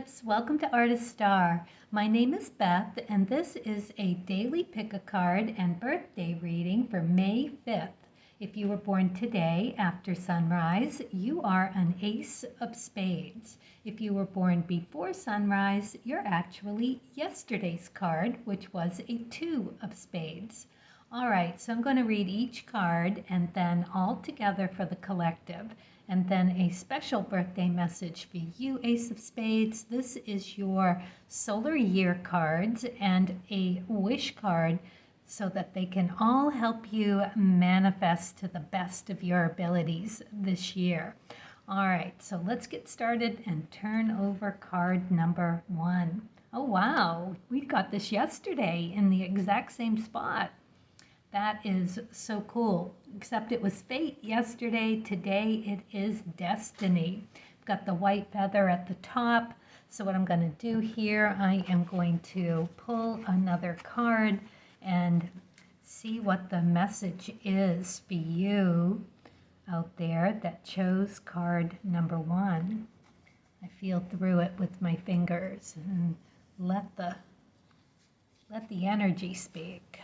Archetypes, welcome to Artist Star. My name is Beth and this is a daily pick-a-card and birthday reading for May 5th. If you were born today after sunrise, you are an Ace of Spades. If you were born before sunrise, you're actually yesterday's card, which was a Two of Spades. All right, so I'm going to read each card and then all together for the collective. And then a special birthday message for you, Ace of Spades. This is your solar year cards and a wish card so that they can all help you manifest to the best of your abilities this year. All right, so let's get started and turn over card number 1. Oh, wow, we got this yesterday in the exact same spot. That is so cool, except it was fate yesterday. Today it is destiny. I've got the white feather at the top. So what I'm going to do here, I am going to pull another card and see what the message is for you out there that chose card number 1. I feel through it with my fingers and let the energy speak.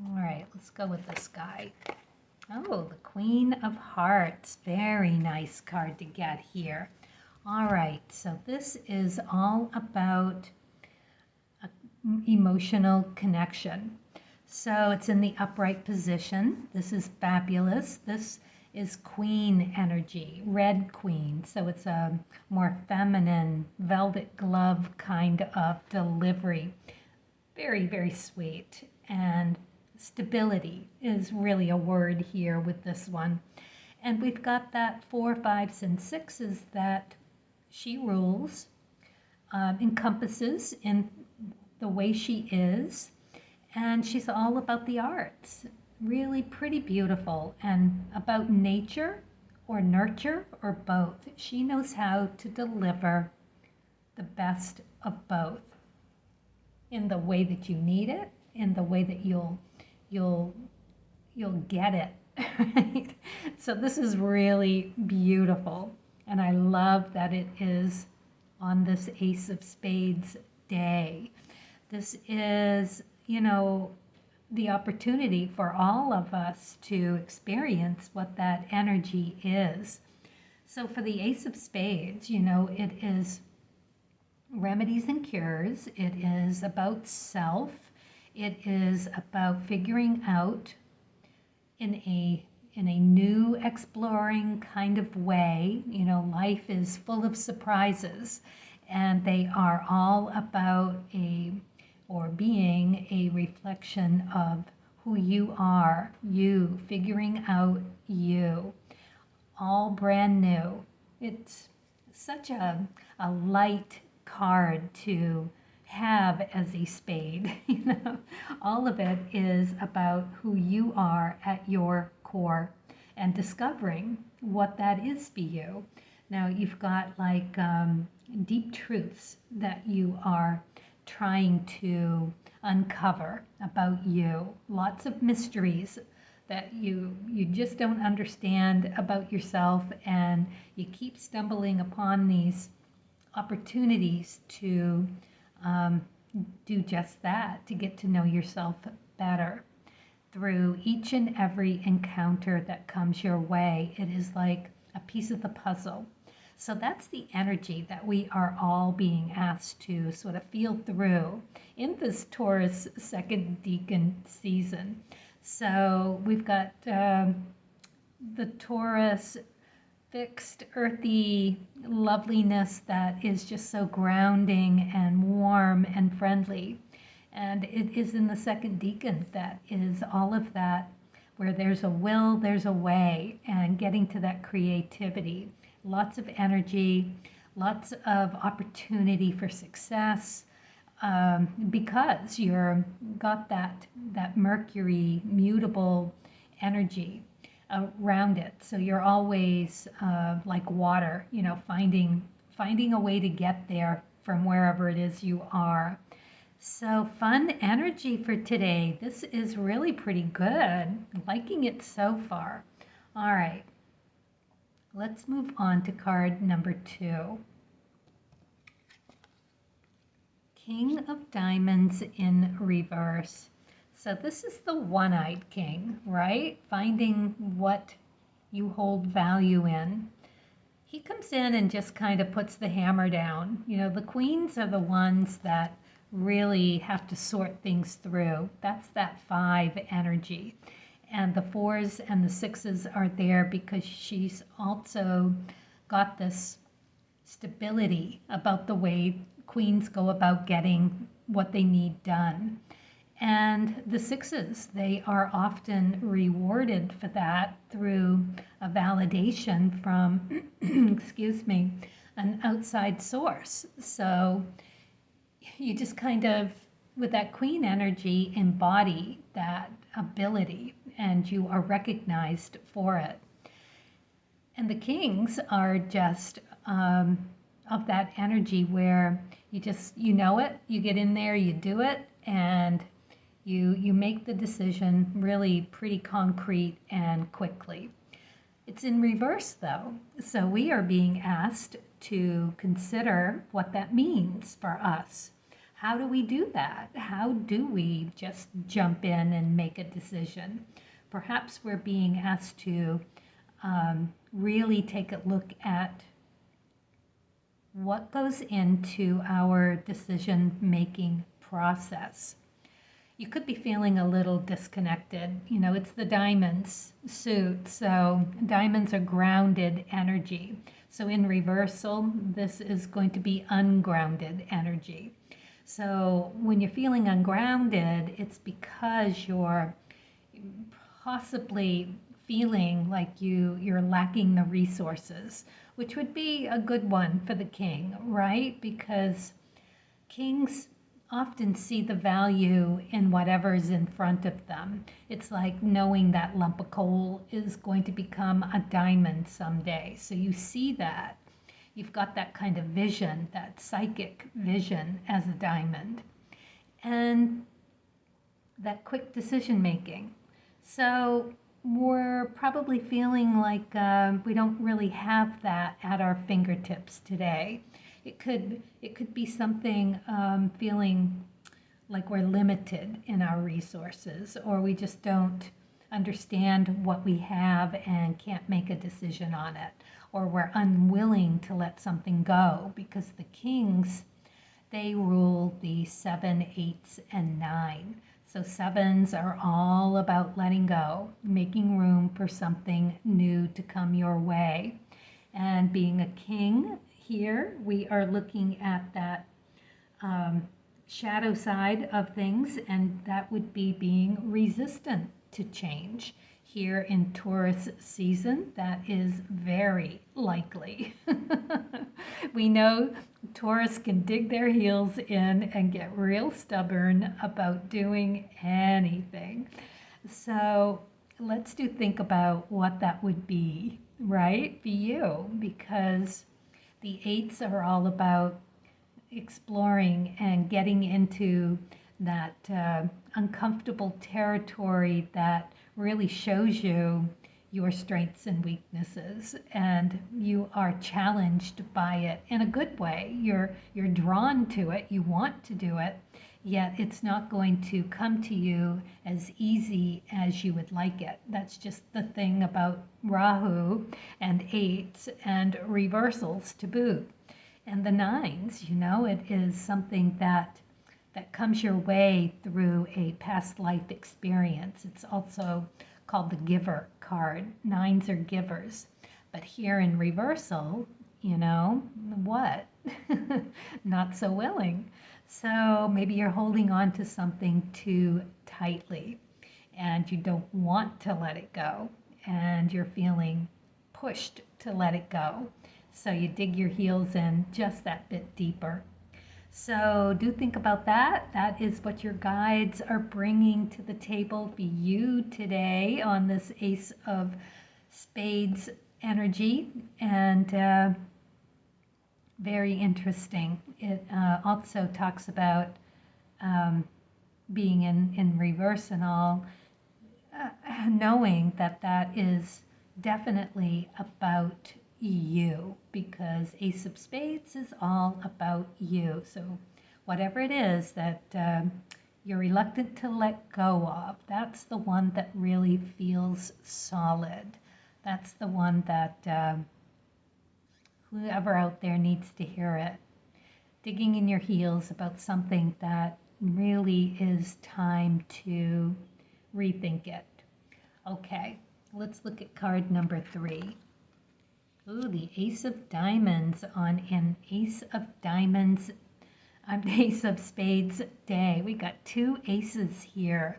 All right, let's go with this guy. Oh, the Queen of Hearts. Very nice card to get here. All right, so this is all about emotional connection. So it's in the upright position. This is fabulous. This is Queen energy, Red Queen. So it's a more feminine velvet glove kind of delivery. Very, very sweet. And stability is really a word here with this one. And we've got that 4, 5s, and 6s that she rules, encompasses in the way she is. And she's all about the arts. Really pretty beautiful and about nature or nurture or both. She knows how to deliver the best of both in the way that you need it, in the way that you'll get it, right? So this is really beautiful, and I love that it is on this Ace of Spades day. This is, the opportunity for all of us to experience what that energy is. So for the Ace of Spades, it is remedies and cures. It is about self. It is about figuring out in a new exploring kind of way. Life is full of surprises, and they are all about being a reflection of who you are, you figuring out you, all brand new. It's such a light card to have as a spade. All of it is about who you are at your core and discovering what that is for you. Now you've got like deep truths that you are trying to uncover about you, lots of mysteries that you just don't understand about yourself, and you keep stumbling upon these opportunities to do just that, to get to know yourself better through each and every encounter that comes your way. It is like a piece of the puzzle. So that's the energy that we are all being asked to sort of feel through in this Taurus second decan season. So we've got the Taurus fixed, earthy loveliness that is just so grounding and warm and friendly. And it is in the second decan that is all of that, where there's a will, there's a way, and getting to that creativity. Lots of energy, lots of opportunity for success, because you're got that Mercury mutable energy around it. So you're always like water, finding a way to get there from wherever it is you are. So fun energy for today. This is really pretty good. Liking it so far. All right. Let's move on to card number 2. King of Diamonds in reverse. So this is the one-eyed king, right? Finding what you hold value in. He comes in and just kind of puts the hammer down. You know, the queens are the ones that really have to sort things through. That's that 5 energy. And the 4s and the 6s are there because she's also got this stability about the way queens go about getting what they need done. And the 6s, they are often rewarded for that through a validation from, excuse me, an outside source. So you just kind of, with that queen energy, embody that ability and you are recognized for it. And the kings are just of that energy where you know it, you get in there, you do it, and you make the decision really pretty concrete and quickly. It's in reverse though, so we are being asked to consider what that means for us. How do we do that? How do we just jump in and make a decision? Perhaps we're being asked to really take a look at what goes into our decision-making process. You could be feeling a little disconnected. You know, it's the diamonds suit, so diamonds are grounded energy. So in reversal, this is going to be ungrounded energy. So when you're feeling ungrounded, it's because you're possibly feeling like you're lacking the resources, which would be a good one for the king, right? Because kings often see the value in whatever's in front of them. It's like knowing that lump of coal is going to become a diamond someday. So you see that. You've got that kind of vision, that psychic vision as a diamond. And that quick decision making. So we're probably feeling like we don't really have that at our fingertips today. It could be something feeling like we're limited in our resources, or we just don't understand what we have and can't make a decision on it, or we're unwilling to let something go because the kings, they rule the 7, 8s, and 9. So 7s are all about letting go, making room for something new to come your way. And being a king here, we are looking at that shadow side of things, and that would be being resistant to change. Here in Taurus season, that is very likely. We know Taurus can dig their heels in and get real stubborn about doing anything. So let's think about what that would be, right, for you, because the 8s are all about exploring and getting into that uncomfortable territory that really shows you your strengths and weaknesses, and you are challenged by it in a good way. You're drawn to it, you want to do it, yet it's not going to come to you as easy as you would like it. That's just the thing about Rahu and 8s and reversals to boot. And the 9s, you know, it is something that comes your way through a past life experience. It's also called the giver card. 9s are givers. But here in reversal, you know, what? Not so willing. So maybe you're holding on to something too tightly and you don't want to let it go, and you're feeling pushed to let it go. So you dig your heels in just that bit deeper. So do think about that. That is what your guides are bringing to the table for you today on this Ace of Spades energy. And very interesting. It also talks about being in reverse and all, knowing that that is definitely about you, because Ace of Spades is all about you. So whatever it is that you're reluctant to let go of, that's the one that really feels solid. That's the one that whoever out there needs to hear it. Digging in your heels about something that really is time to rethink it. Okay, let's look at card number 3. Ooh, the Ace of Diamonds on an Ace of Diamonds, Ace of Spades day. We got 2 aces here.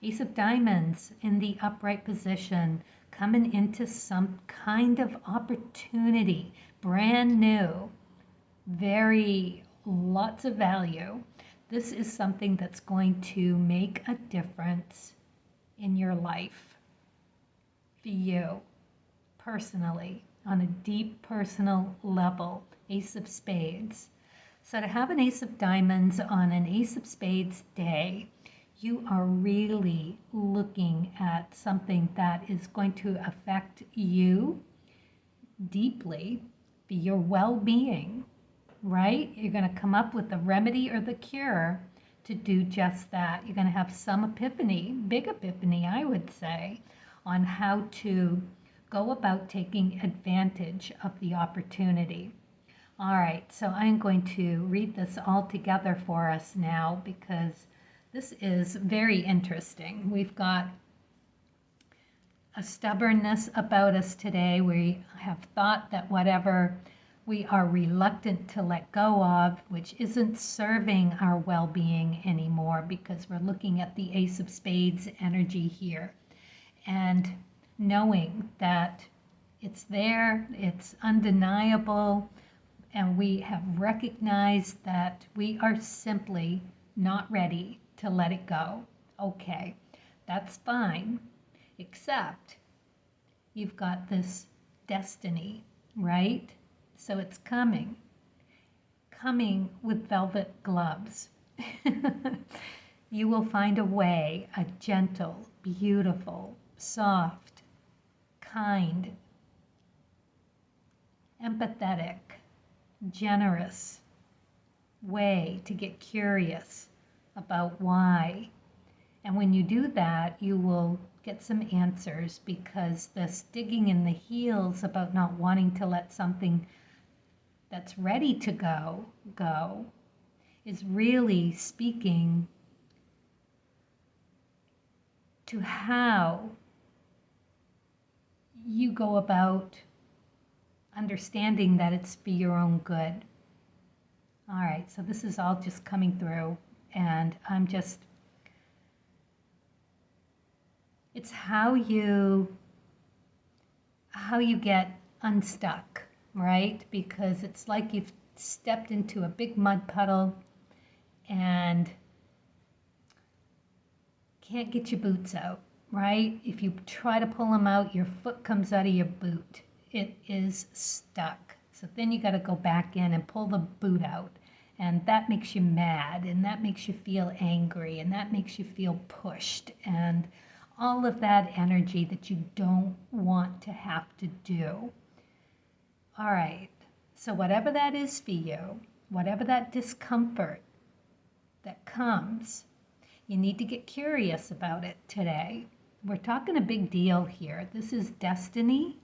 Ace of Diamonds in the upright position, coming into some kind of opportunity, brand new, very lots of value. This is something that's going to make a difference in your life for you personally, on a deep personal level. Ace of Spades. So to have an Ace of Diamonds on an Ace of Spades day, you are really looking at something that is going to affect you deeply for your well-being, right? You're going to come up with the remedy or the cure to do just that. You're going to have some epiphany, big epiphany, I would say, on how to go about taking advantage of the opportunity. All right, so I'm going to read this all together for us now because this is very interesting. We've got a stubbornness about us today. We have thought that whatever we are reluctant to let go of, which isn't serving our well-being anymore, because we're looking at the Ace of Spades energy here. And knowing that it's there, it's undeniable, and we have recognized that we are simply not ready to let it go. Okay, that's fine, except you've got this destiny, right? So it's coming with velvet gloves. You will find a way, a gentle, beautiful, soft, kind, empathetic, generous way to get curious about why. And when you do that, you will get some answers, because this digging in the heels about not wanting to let something that's ready to go is really speaking to how you go about understanding that it's for your own good. All right, so this is all just coming through, and it's how you get unstuck, right? Because it's like you've stepped into a big mud puddle and can't get your boots out, right? If you try to pull them out, your foot comes out of your boot. It is stuck. So then you got to go back in and pull the boot out. And that makes you mad, and that makes you feel angry, and that makes you feel pushed, and all of that energy that you don't want to have to do. All right, so whatever that is for you, whatever that discomfort that comes, you need to get curious about it today. We're talking a big deal here. This is destiny,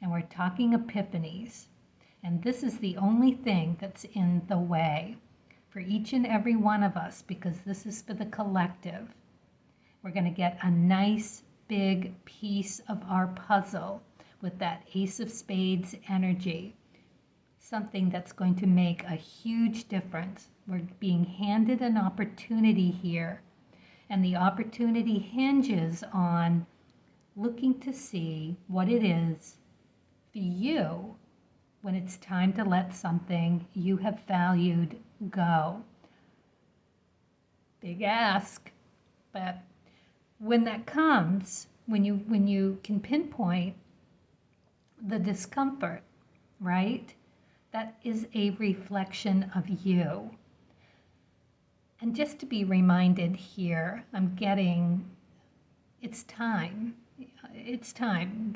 and we're talking epiphanies. And this is the only thing that's in the way for each and every one of us, because this is for the collective. We're going to get a nice big piece of our puzzle with that Ace of Spades energy. Something that's going to make a huge difference. We're being handed an opportunity here, and the opportunity hinges on looking to see what it is for you when it's time to let something you have valued go. Big ask, but when that comes, when you can pinpoint the discomfort, right? That is a reflection of you. And just to be reminded here, I'm getting, it's time. It's time.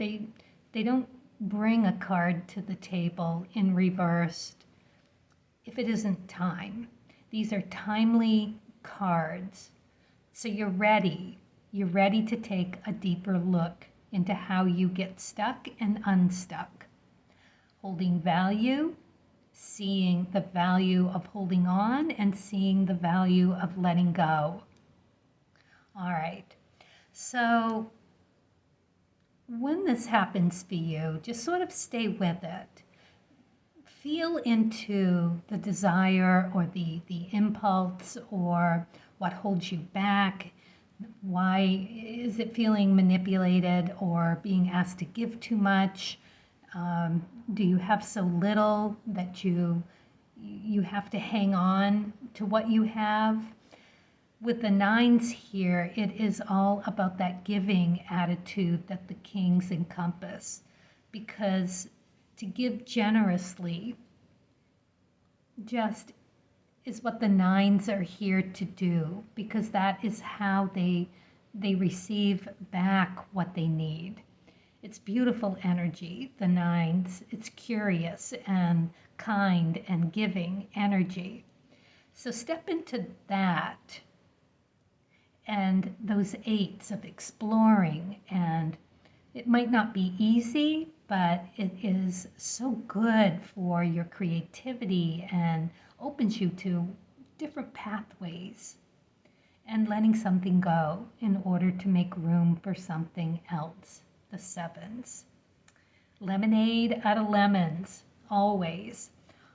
They don't bring a card to the table in reversed if it isn't time. These are timely cards. So you're ready. You're ready to take a deeper look into how you get stuck and unstuck. Holding value, seeing the value of holding on, and seeing the value of letting go. All right. So when this happens for you, just sort of stay with it. Feel into the desire or the impulse or what holds you back. Why is it feeling manipulated or being asked to give too much? Do you have so little that you have to hang on to what you have? With the nines here, it is all about that giving attitude that the kings encompass, because to give generously just is what the nines are here to do, because that is how they receive back what they need. It's beautiful energy, the nines. It's curious and kind and giving energy. So step into that and those eights of exploring. And it might not be easy, but it is so good for your creativity and opens you to different pathways and letting something go in order to make room for something else. The sevens. Lemonade out of lemons, always.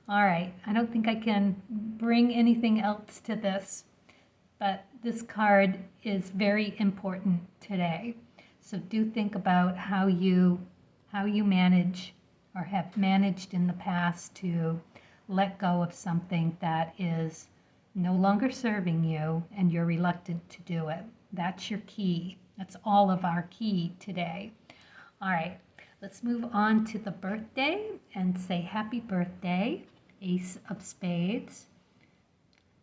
All right, I don't think I can bring anything else to this, but this card is very important today. So do think about how you manage or have managed in the past to let go of something that is no longer serving you and you're reluctant to do it. That's your key. That's all of our key today. All right, let's move on to the birthday and say happy birthday, Ace of Spades.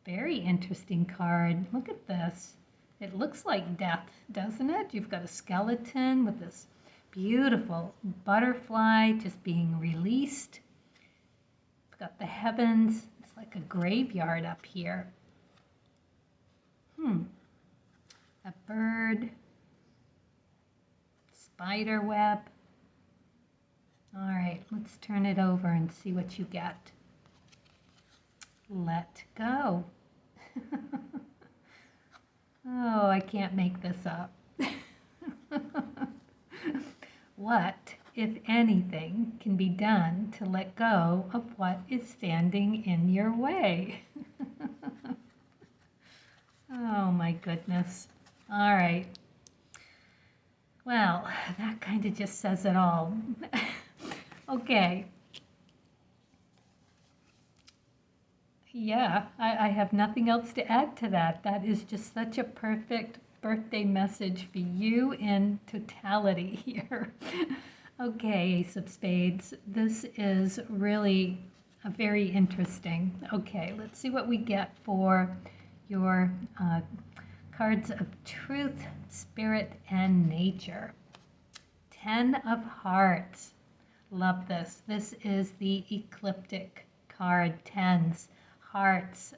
Very interesting card. Look at this. It looks like death, doesn't it? You've got a skeleton with this beautiful butterfly just being released. You've got the heavens. It's like a graveyard up here. A bird. Spider web. All right, let's turn it over and see what you get. Let go. Oh, I can't make this up. What, if anything, can be done to let go of what is standing in your way? Oh my goodness. All right. Well, that kind of just says it all. Okay. Yeah, I have nothing else to add to that. That is just such a perfect birthday message for you in totality here. Okay, Ace of Spades. This is really very interesting. Okay, let's see what we get for your cards of truth, spirit, and nature. 10 of Hearts. Love this. This is the ecliptic card. Tens, hearts,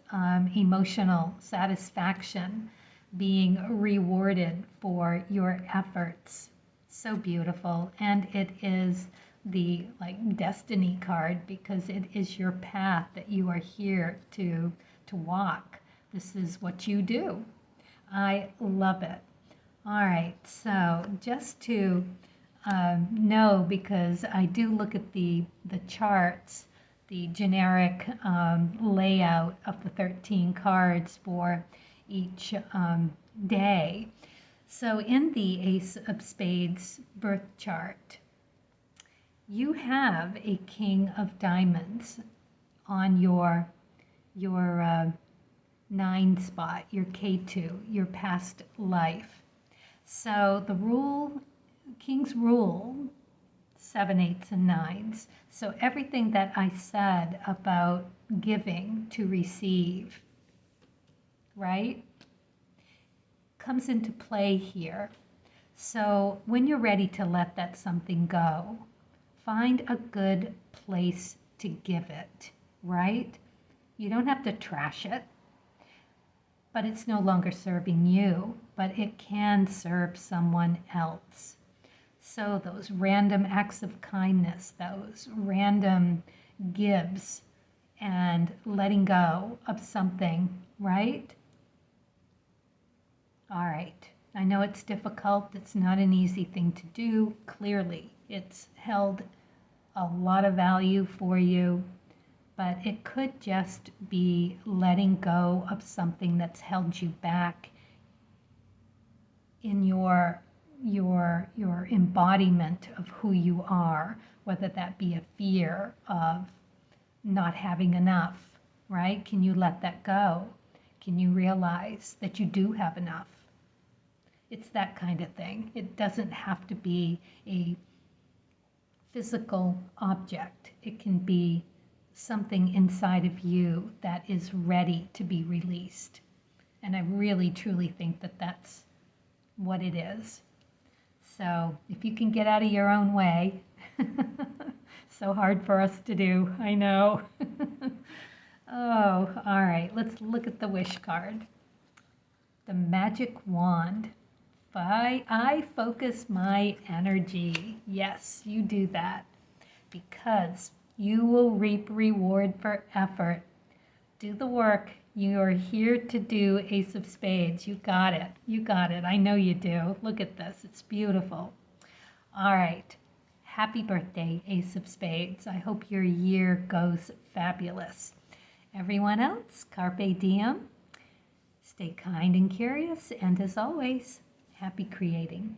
emotional satisfaction, being rewarded for your efforts. So beautiful. And it is the destiny card, because it is your path that you are here to walk. This is what you do. I love it. All right, so just to know, because I do look at the charts, the generic layout of the 13 cards for each day. So in the Ace of Spades birth chart, you have a King of Diamonds on your 9 spot, your K2, your past life. So the rule, King's rule, 7, 8s, and 9s. So everything that I said about giving to receive, right, comes into play here. So when you're ready to let that something go, find a good place to give it, right? You don't have to trash it, but it's no longer serving you, but it can serve someone else. So those random acts of kindness, those random gives, and letting go of something, right? All right. I know it's difficult. It's not an easy thing to do. Clearly, it's held a lot of value for you, but it could just be letting go of something that's held you back in your embodiment of who you are, whether that be a fear of not having enough, right? Can you let that go? Can you realize that you do have enough? It's that kind of thing. It doesn't have to be a physical object. It can be something inside of you that is ready to be released. And I really, truly think that that's what it is. So if you can get out of your own way, so hard for us to do, I know. Oh, all right, let's look at the wish card. The magic wand. I focus my energy. Yes, you do that, because you will reap reward for effort. Do the work. You are here to do Ace of Spades. You got it. You got it. I know you do. Look at this. It's beautiful. All right. Happy birthday, Ace of Spades. I hope your year goes fabulous. Everyone else, carpe diem. Stay kind and curious. And as always, happy creating.